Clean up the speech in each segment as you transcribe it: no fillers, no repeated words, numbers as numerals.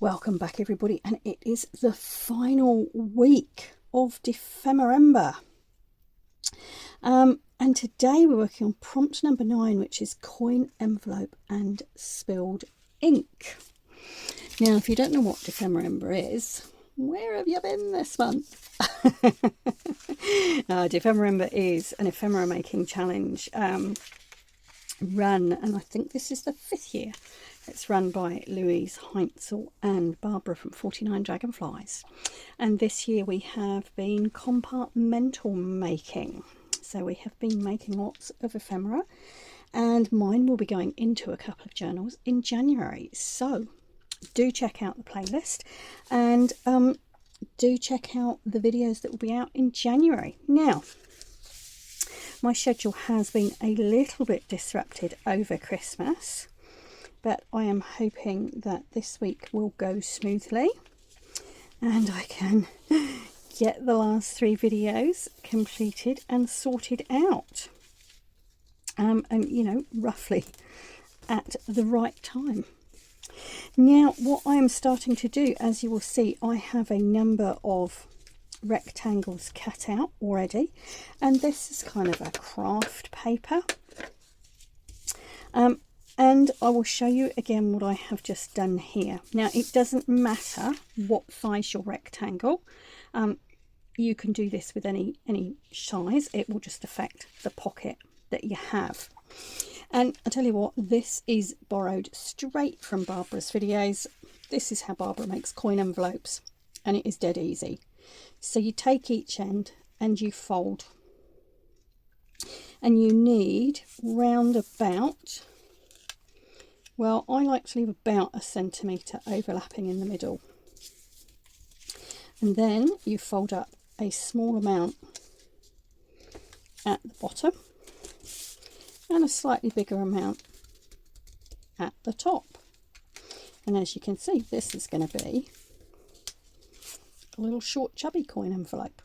Welcome back everybody, and it is the final week of Dephemerember. And today we're working on prompt number 9, which is coin envelope and spilled ink. Now, if you don't know what Dephemerember is, where have you been this month? Dephemerember is an ephemera making challenge run, and I think this is the 5th year. It's run by Louise Heinzel and Barbara from 49 Dragonflies. And this year we have been compartmental making. So we have been making lots of ephemera, and mine will be going into a couple of journals in January. So do check out the playlist, and do check out the videos that will be out in January. Now, my schedule has been a little bit disrupted over Christmas, but I am hoping that this week will go smoothly and I can get the last 3 videos completed and sorted out. And you know, roughly at the right time. Now, what I am starting to do, as you will see, I have a number of rectangles cut out already, and this is kind of a craft paper. And I will show you again what I have just done here. Now, it doesn't matter what size your rectangle. You can do this with any size. It will just affect the pocket that you have. And I tell you what, this is borrowed straight from Barbara's videos. This is how Barbara makes coin envelopes, and it is dead easy. So you take each end and you fold. And you need round about, well, I like to leave about 1 centimetre overlapping in the middle. And then you fold up a small amount at the bottom and a slightly bigger amount at the top. And as you can see, this is going to be a little short chubby coin envelope.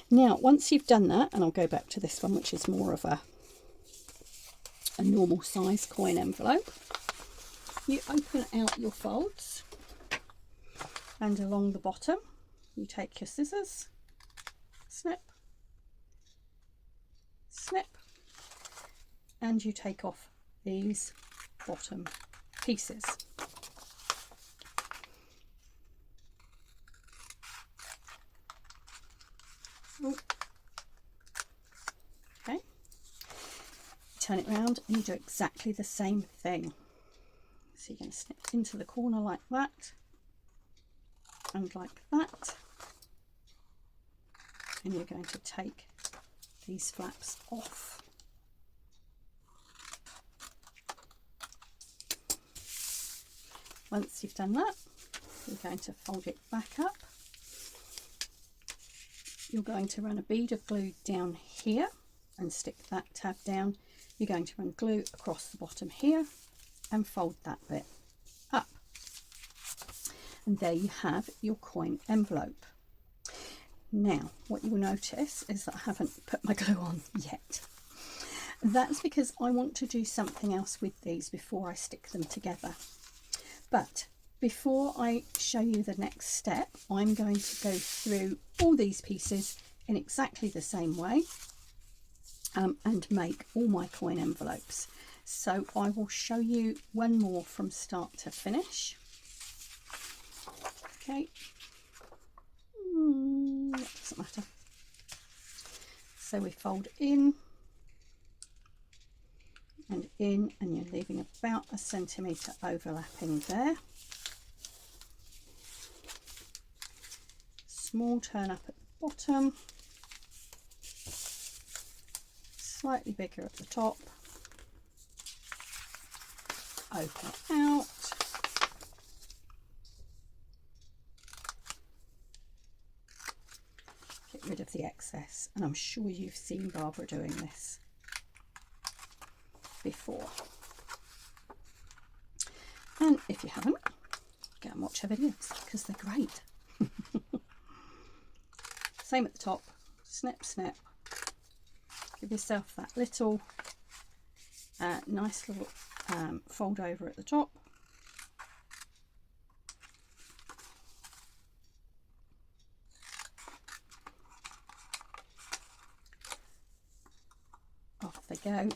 Now, once you've done that, and I'll go back to this one, which is more of a normal size coin envelope, you open out your folds, and along the bottom you take your scissors, snip, snip, and you take off these bottom pieces. Okay, turn it round and you do exactly the same thing. So you're going to snip into the corner like that and like that, and you're going to take these flaps off. Once you've done that, you're going to fold it back up. You're going to run a bead of glue down here and stick that tab down. You're going to run glue across the bottom here and fold that bit up. And there you have your coin envelope. Now, what you will notice is that I haven't put my glue on yet. That's because I want to do something else with these before I stick them together. But before I show you the next step, I'm going to go through all these pieces in exactly the same way and make all my coin envelopes. So I will show you one more from start to finish. Okay, that doesn't matter. So we fold in, and you're leaving about 1 centimetre overlapping there. Small turn up at the bottom, slightly bigger at the top, open it out, get rid of the excess, and I'm sure you've seen Barbara doing this before. And if you haven't, go and watch her videos because they're great. Same at the top, snip, snip. Give yourself that little nice little fold over at the top, go.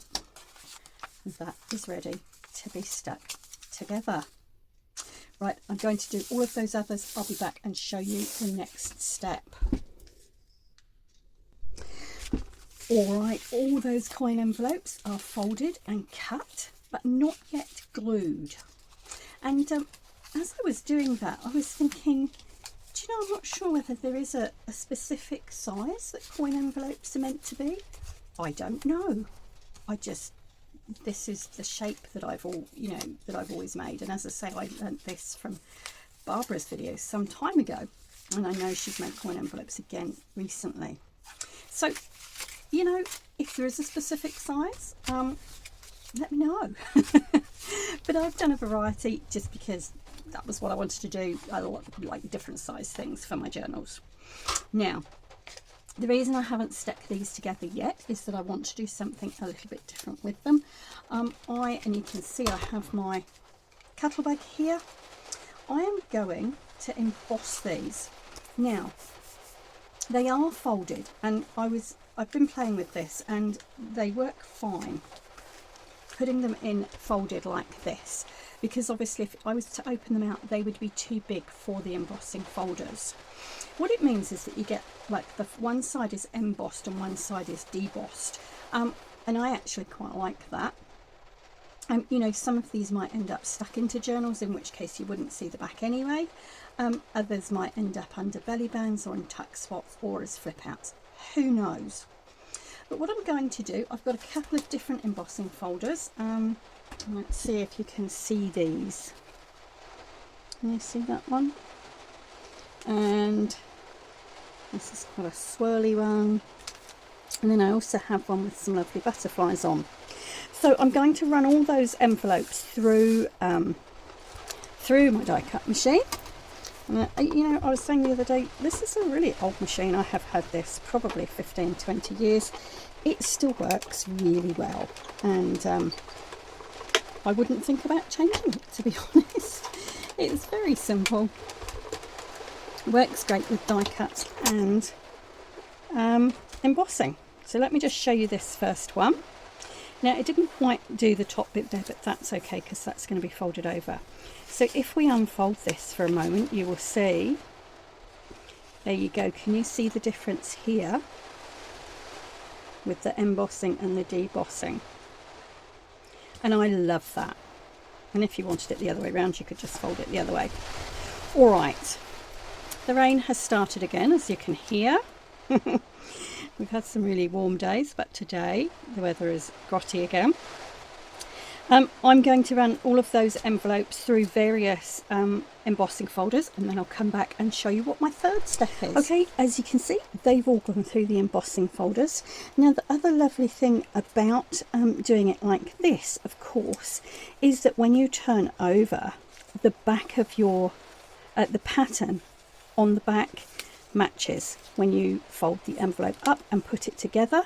That is ready to be stuck together. Right, I'm going to do all of those others. I'll be back and show you the next step. All right, all those coin envelopes are folded and cut, but not yet glued. And as I was doing that, I was thinking, do you know, I'm not sure whether there is a specific size that coin envelopes are meant to be. I don't know. This is the shape that I've always made. And as I say, I learnt this from Barbara's videos some time ago, and I know she's made coin envelopes again recently. So, you know, if there is a specific size, let me know. But I've done a variety just because that was what I wanted to do. I like different size things for my journals. Now, the reason I haven't stuck these together yet is that I want to do something a little bit different with them. And you can see I have my cattle bag here. I am going to emboss these. Now, they are folded, and I've been playing with this and they work fine. Putting them in folded like this, because obviously if I was to open them out, they would be too big for the embossing folders. What it means is that you get like one side is embossed and one side is debossed, and I actually quite like that. You know, some of these might end up stuck into journals, in which case you wouldn't see the back anyway. Others might end up under belly bands or in tuck spots or as flip outs. Who knows? But what I'm going to do, I've got a couple of different embossing folders. Let's see if you can see these. Can you see that one? And this is quite a swirly one. And then I also have one with some lovely butterflies on. So I'm going to run all those envelopes through my die cut machine. And, you know, I was saying the other day, this is a really old machine. I have had this probably 15-20 years. It still works really well, and I wouldn't think about changing it, to be honest. It's very simple, works great with die cuts and embossing. So let me just show you this first one. Now, it didn't quite do the top bit there, but that's okay because that's going to be folded over. So if we unfold this for a moment, you will see, there you go. Can you see the difference here with the embossing and the debossing? And I love that. And if you wanted it the other way around, you could just fold it the other way. All right, the rain has started again, as you can hear. We've had some really warm days, but today the weather is grotty again. I'm going to run all of those envelopes through various embossing folders, and then I'll come back and show you what my third step is. Okay, as you can see, they've all gone through the embossing folders. Now, the other lovely thing about doing it like this, of course, is that when you turn over, the back of your, the pattern on the back matches. When you fold the envelope up and put it together,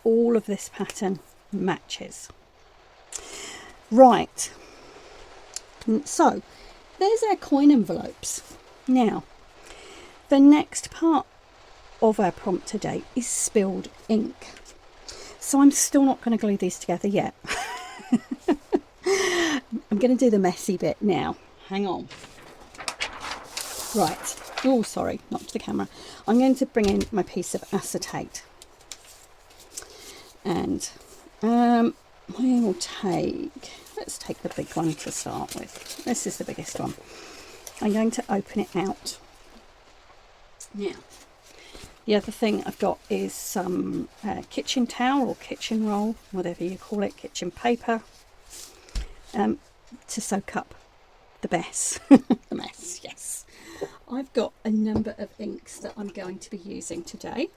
all of this pattern matches. Right, so there's our coin envelopes. Now, the next part of our prompt today is spilled ink. So I'm still not going to glue these together yet. I'm going to do the messy bit now. Hang on. Right. Oh, sorry, not to the camera. I'm going to bring in my piece of acetate. And I will let's take the big one to start with. This is the biggest one. I'm going to open it out. Now, the other thing I've got is some kitchen towel or kitchen roll, whatever you call it, kitchen paper, to soak up the mess. The mess, yes. I've got a number of inks that I'm going to be using today,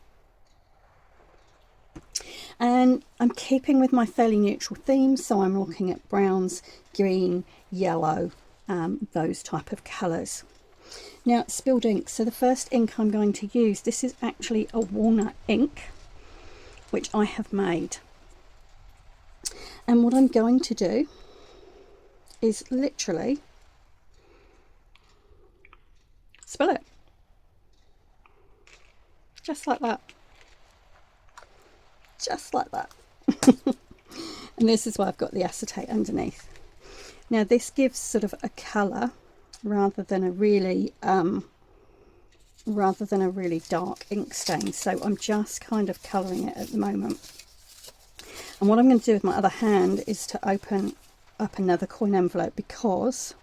and I'm keeping with my fairly neutral theme, so I'm looking at browns, green, yellow, those type of colours. Now, spilled ink. So the first ink I'm going to use, this is actually a walnut ink, which I have made. And what I'm going to do is literally spill it. Just like that. Just like that. And this is why I've got the acetate underneath. Now this gives sort of a colour rather than a really dark ink stain. So I'm just kind of colouring it at the moment. And what I'm going to do with my other hand is to open up another coin envelope, because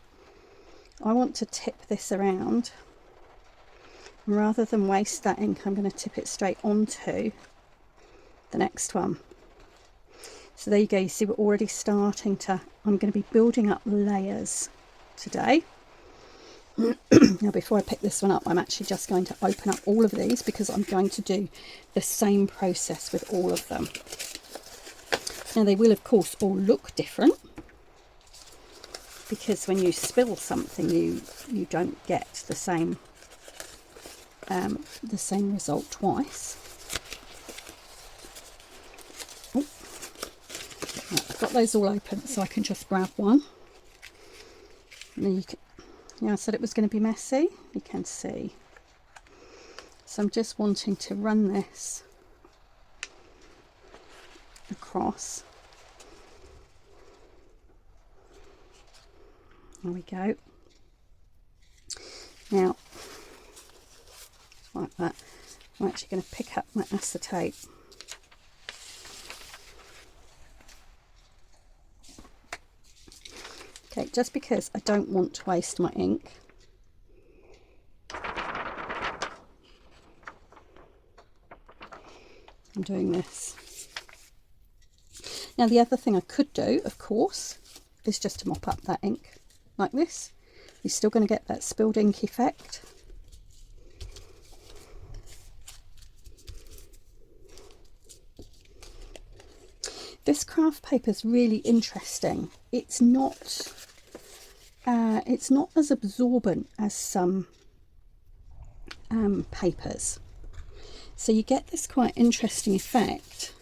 I want to tip this around. And rather than waste that ink, I'm going to tip it straight onto the next one. So there you go, you see we're already starting to, I'm going to be building up layers today. Now before I pick this one up, I'm actually just going to open up all of these, because I'm going to do the same process with all of them. Now they will of course all look different, because when you spill something you don't get the same result twice. Oh. Right, I've got those all open, so I can just grab one. And then you can, yeah, I said it was going to be messy, you can see. So I'm just wanting to run this across. There we go. Now, like that, I'm actually going to pick up my acetate. Okay, just because I don't want to waste my ink. I'm doing this. Now the other thing I could do, of course, is just to mop up that ink like this. You're still going to get that spilled ink effect. This craft paper is really interesting. It's not as absorbent as some papers. So you get this quite interesting effect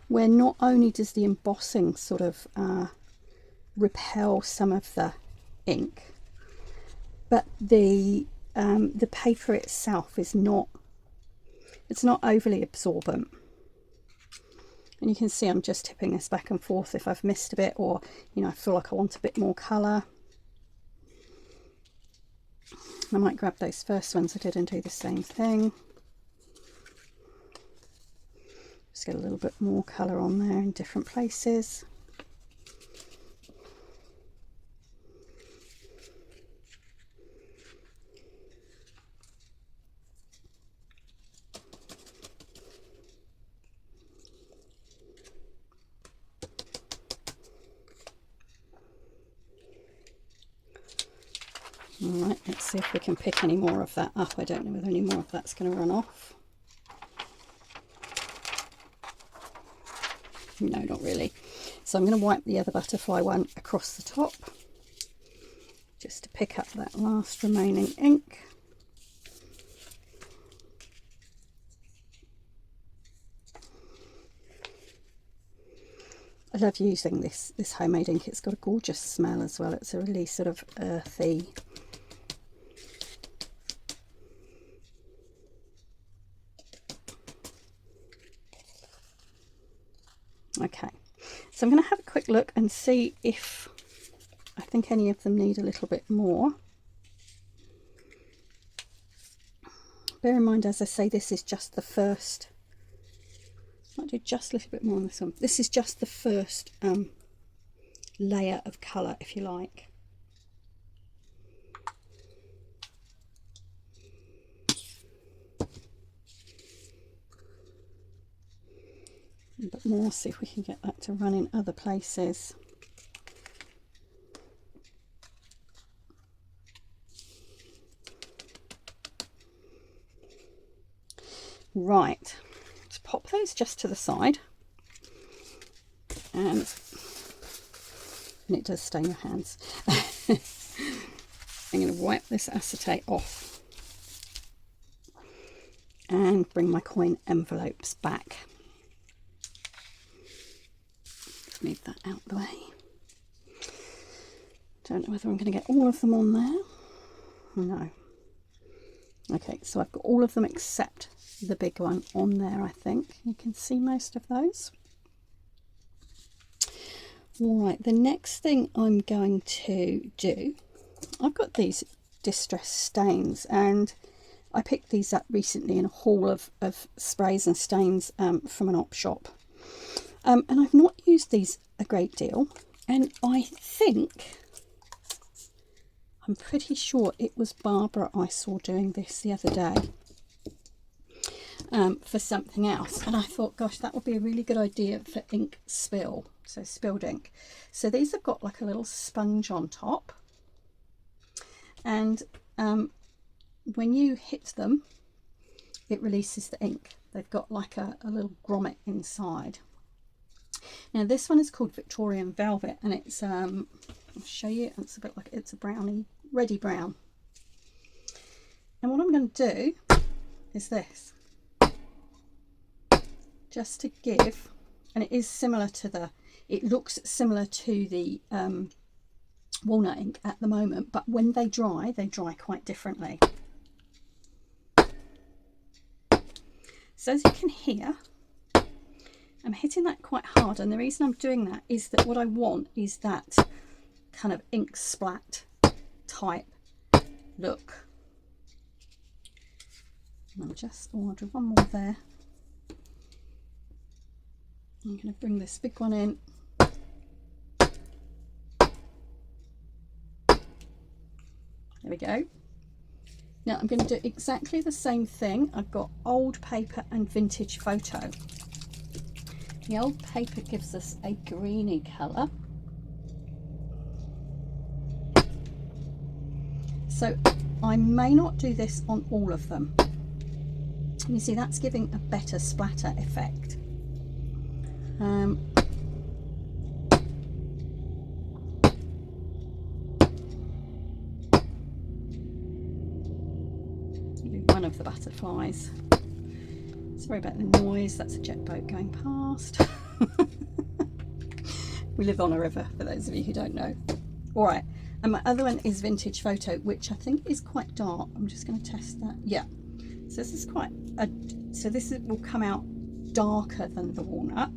where not only does the embossing sort of repel some of the ink, but the paper itself is not, it's not overly absorbent. And you can see I'm just tipping this back and forth if I've missed a bit, or you know, I feel like I want a bit more colour. I might grab those first ones I did and do the same thing. Just get a little bit more colour on there in different places. Alright, let's see if we can pick any more of that up. I don't know whether any more of that's going to run off. No, not really. So I'm going to wipe the other butterfly one across the top, just to pick up that last remaining ink. I love using this homemade ink. It's got a gorgeous smell as well. It's a really sort of earthy, okay, so I'm going to have a quick look and see if I think any of them need a little bit more. Bear in mind, as I say, this is just the first. I might do just a little bit more on this one. This is just the first layer of colour, if you like. But more, see if we can get that to run in other places. Right, let's pop those just to the side, and it does stain your hands. I'm going to wipe this acetate off and bring my coin envelopes back. Let's move that out the way. Don't know whether I'm going to get all of them on there. No. Okay, so I've got all of them except the big one on there. I think you can see most of those. All right, the next thing I'm going to do, I've got these distress stains, and I picked these up recently in a haul of sprays and stains from an op shop. And I've not used these a great deal, and I'm pretty sure it was Barbara I saw doing this the other day for something else, and I thought, gosh, that would be a really good idea for ink spill, so spilled ink. So these have got like a little sponge on top, and when you hit them, it releases the ink. They've got like a little grommet inside. Now this one is called Victorian Velvet, and it's I'll show you, it's a bit like, it's a brownie, reddy brown. And what I'm going to do is this, just to give, and it is similar to the, it looks similar to the walnut ink at the moment, but when they dry quite differently. So as you can hear, I'm hitting that quite hard, and the reason I'm doing that is that what I want is that kind of ink splat type look. And I'm just, I'll do one more there. I'm going to bring this big one in. There we go. Now I'm going to do exactly the same thing. I've got old paper and vintage photo. The old paper gives us a greeny colour. So I may not do this on all of them. You see, that's giving a better splatter effect. One of the butterflies. Sorry about the noise, that's a jet boat going past. We live on a river, for those of you who don't know. Alright, and my other one is Vintage Photo, which I think is quite dark. I'm just going to test that. Yeah, so this is quite a, so this is, will come out darker than the walnut.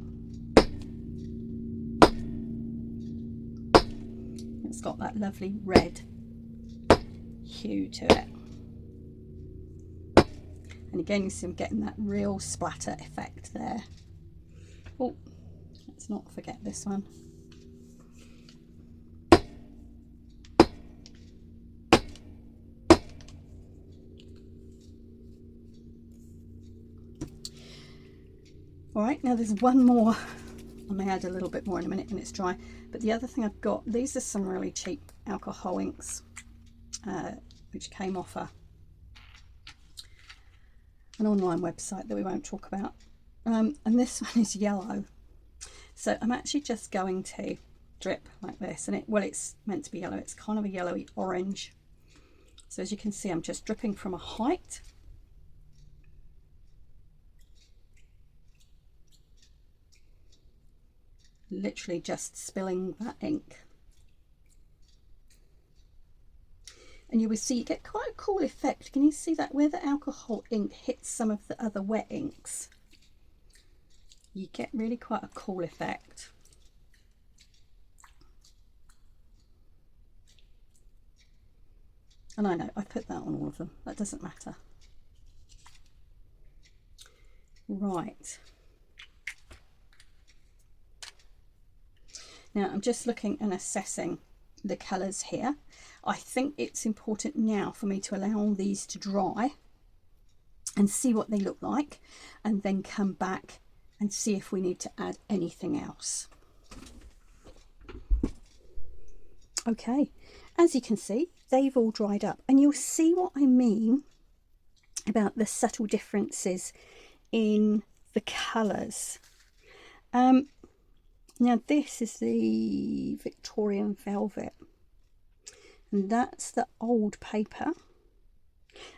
It's got that lovely red hue to it. And again, you see I'm getting that real splatter effect there. Oh, let's not forget this one. All right, now there's one more. I may add a little bit more in a minute when it's dry. But the other thing I've got, these are some really cheap alcohol inks, which came off an online website that we won't talk about. And this one is yellow. So I'm actually just going to drip like this. And it's meant to be yellow. It's kind of a yellowy orange. So as you can see, I'm just dripping from a height. Literally just spilling that ink. And you will see you get quite a cool effect. Can you see that where the alcohol ink hits some of the other wet inks? You get really quite a cool effect. And I know, I've put that on all of them. That doesn't matter. Right. Now I'm just looking and assessing the colours here. I think it's important now for me to allow all these to dry and see what they look like, and then come back and see if we need to add anything else. Okay, as you can see, they've all dried up, and you'll see what I mean about the subtle differences in the colours. Now this is the Victorian Velvet, and that's the old paper,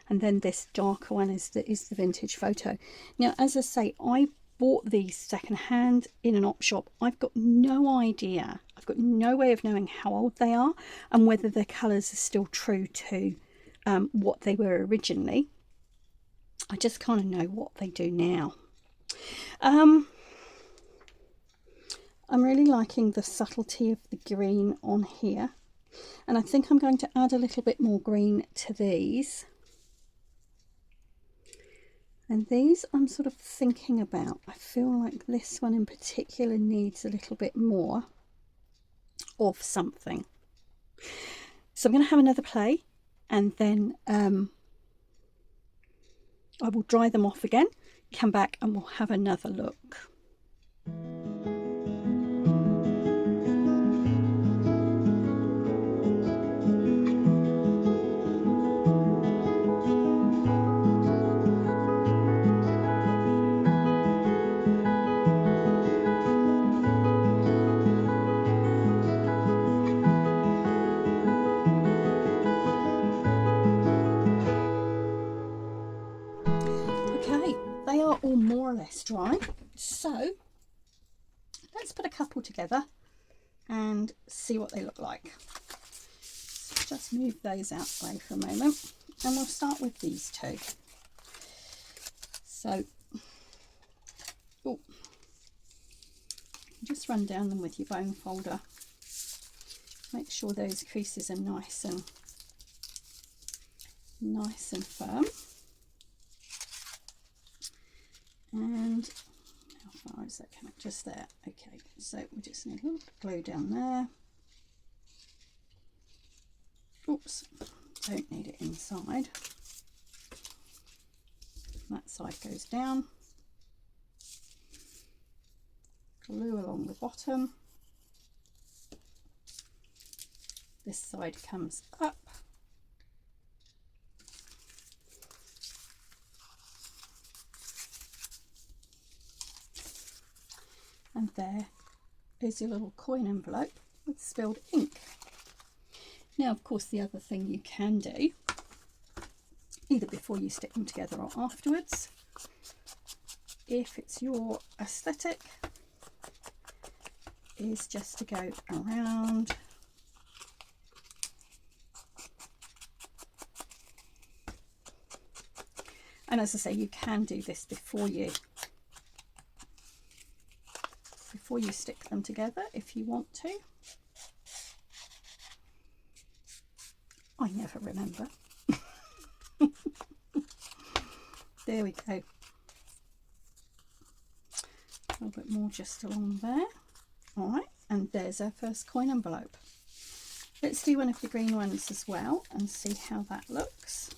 and then this darker one is the Vintage Photo. Now, as I say, I bought these secondhand in an op shop. I've got no idea, I've got no way of knowing how old they are and whether the colours are still true to what they were originally. I just kind of know what they do now. I'm really liking the subtlety of the green on here, and I think I'm going to add a little bit more green to these. And these I'm sort of thinking about. I feel like this one in particular needs a little bit more of something. So I'm going to have another play, and then I will dry them off again, come back and we'll have another look. Okay, they are all more or less dry, so let's put a couple together and see what they look like. So just move those out the way for a moment, and we'll start with these two. So just run down them with your bone folder. Make sure those creases are nice and firm. And how far is that coming? Just there. Okay, so we just need a little bit of glue down there. Oops, don't need it inside. That side goes down. Glue along the bottom. This side comes up. And there is your little coin envelope with spilled ink. Now, of course, the other thing you can do, either before you stick them together or afterwards, if it's your aesthetic, is just to go around and, as I say, you can do this before you stick them together if you want to. I never remember. There we go. A little bit more just along there. All right, and there's our first coin envelope. Let's do one of the green ones as well and see how that looks.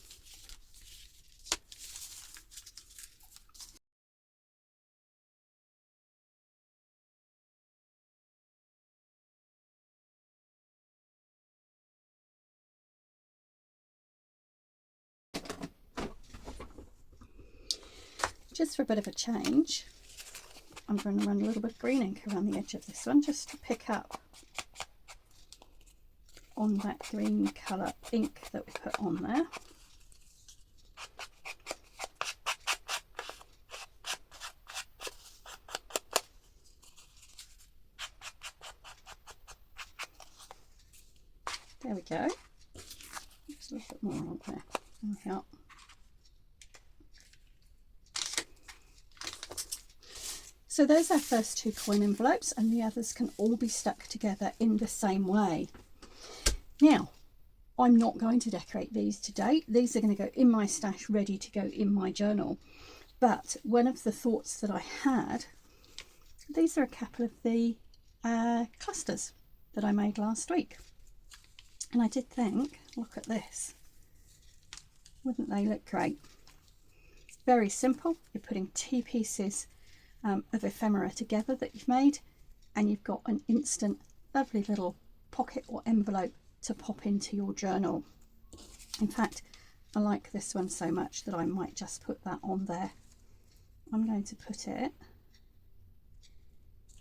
Just for a bit of a change, I'm going to run a little bit of green ink around the edge of this one, just to pick up on that green colour ink that we put on there. There we go. Just a little bit more on there. That'll help. So there's our first two coin envelopes, and the others can all be stuck together in the same way. Now, I'm not going to decorate these today. These are going to go in my stash ready to go in my journal. But one of the thoughts that I had, these are a couple of the clusters that I made last week. And I did think, look at this. Wouldn't they look great? Very simple. You're putting two pieces of ephemera together that you've made, and you've got an instant lovely little pocket or envelope to pop into your journal. In fact, I like this one so much that I might just put that on there. I'm going to put it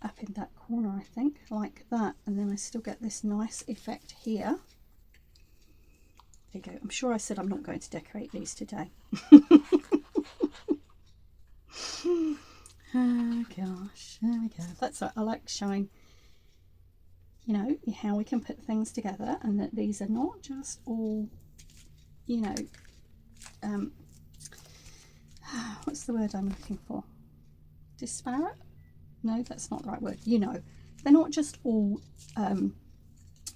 up in that corner, I think, like that, and then I still get this nice effect here. There you go. I'm sure I said I'm not going to decorate these today. Oh gosh, there we go. That's what I like, showing, you know, how we can put things together, and that these are not just all, you know, what's the word I'm looking for? Disparate? No, that's not the right word. You know, they're not just all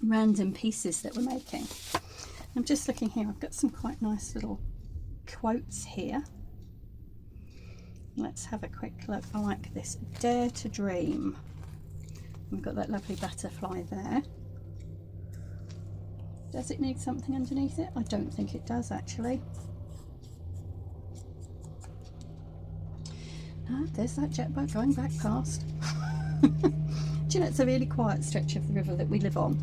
random pieces that we're making. I'm just looking here. I've got some quite nice little quotes here. Let's have a quick look. I like this. Dare to dream. We've got that lovely butterfly there. Does it need something underneath it? I don't think it does, actually. Ah, there's that jet boat going back past. Do you know, it's a really quiet stretch of the river that we live on.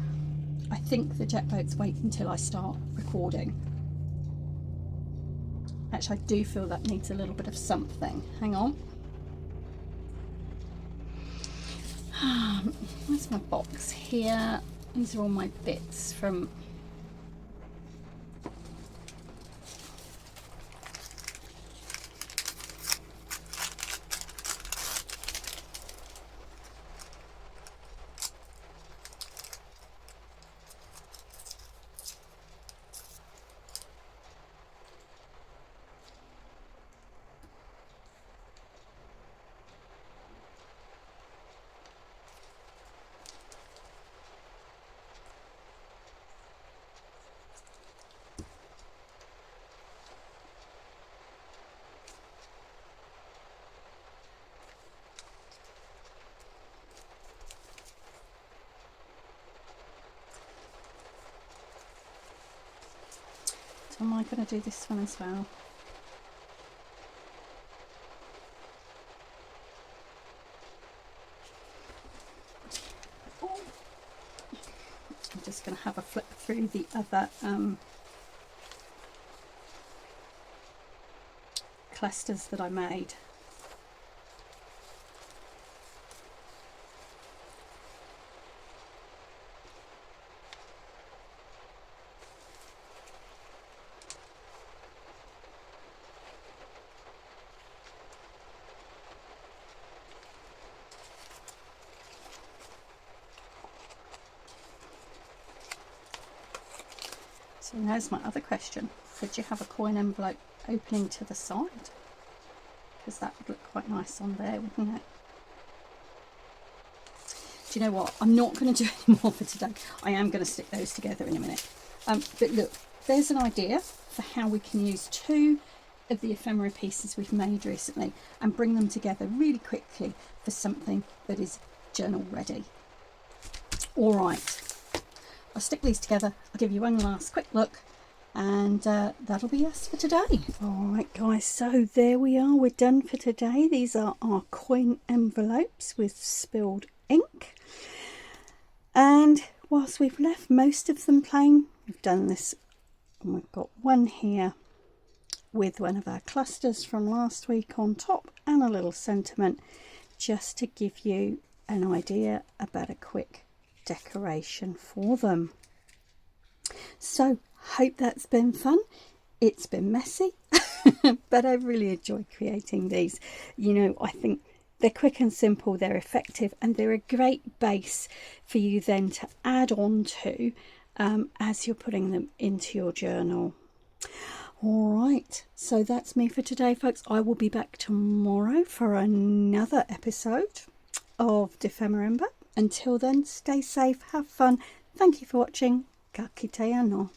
I think the jet boats wait until I start recording. Actually, I do feel that needs a little bit of something. Hang on. Where's my box here? These are all my bits from... So am I going to do this one as well? I'm just going to have a flip through the other clusters that I made. So there's my other question. Could you have a coin envelope opening to the side? Because that would look quite nice on there, wouldn't it? Do you know what? I'm not going to do any more for today. I am going to stick those together in a minute. But look, there's an idea for how we can use two of the ephemera pieces we've made recently and bring them together really quickly for something that is journal ready. All right. I'll stick these together. I'll give you one last quick look and that'll be us for today. All right, guys, so there we are. We're done for today. These are our coin envelopes with spilled ink. And whilst we've left most of them plain, we've done this, and we've got one here with one of our clusters from last week on top and a little sentiment just to give you an idea about a quick decoration for them. So hope that's been fun. It's been messy but I really enjoy creating these. You know, I think they're quick and simple, they're effective, and they're a great base for you then to add on to as you're putting them into your journal. All right, so that's me for today, folks. I will be back tomorrow for another episode of Dephemerember. Until then, stay safe, have fun. Thank you for watching. Ka kite anō.